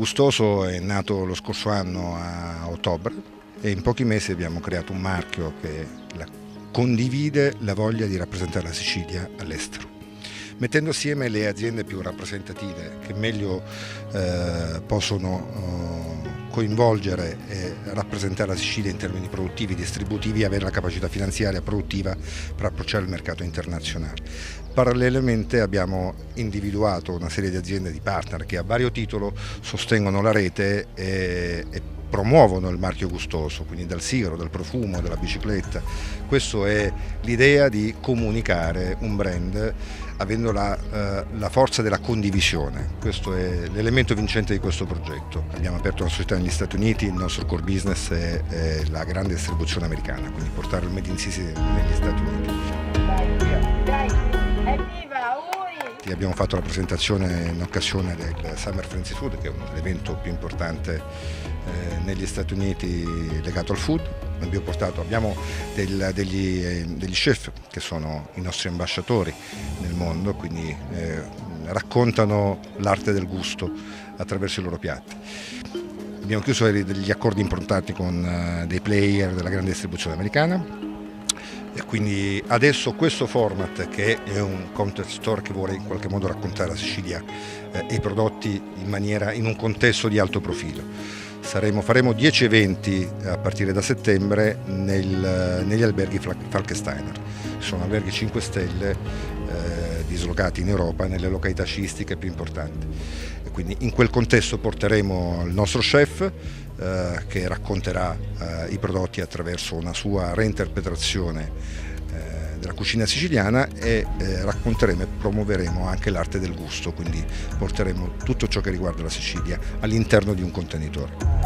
Gustoso è nato lo scorso anno a ottobre e in pochi mesi abbiamo creato un marchio che condivide la voglia di rappresentare la Sicilia all'estero, mettendo assieme le aziende più rappresentative che meglio possono coinvolgere e rappresentare la Sicilia in termini produttivi, distributivi e avere la capacità finanziaria produttiva per approcciare il mercato internazionale. Parallelamente abbiamo individuato una serie di aziende di partner che a vario titolo sostengono la rete e promuovono il marchio Gustoso, quindi dal sigaro, dal profumo, dalla bicicletta. Questa è l'idea di comunicare un brand avendo la forza della condivisione. Questo è l'elemento vincente di questo progetto. Abbiamo aperto una società negli Stati Uniti, il nostro core business è la grande distribuzione americana, quindi portare il Made in Sicily negli Stati Uniti. Abbiamo fatto la presentazione in occasione del Summer Frenzy Food, che è l'evento più importante negli Stati Uniti legato al food. Abbiamo degli chef che sono i nostri ambasciatori nel mondo, quindi raccontano l'arte del gusto attraverso i loro piatti. Abbiamo chiuso degli accordi importanti con dei player della grande distribuzione americana. E quindi adesso questo format, che è un concept store che vuole in qualche modo raccontare la Sicilia e i prodotti in un contesto di alto profilo. Faremo 10 eventi a partire da settembre negli alberghi Falkensteiner. Sono alberghi 5 stelle dislocati in Europa nelle località sciistiche più importanti. E quindi in quel contesto porteremo il nostro chef che racconterà i prodotti attraverso una sua reinterpretazione della cucina siciliana e racconteremo e promuoveremo anche l'arte del gusto, quindi porteremo tutto ciò che riguarda la Sicilia all'interno di un contenitore.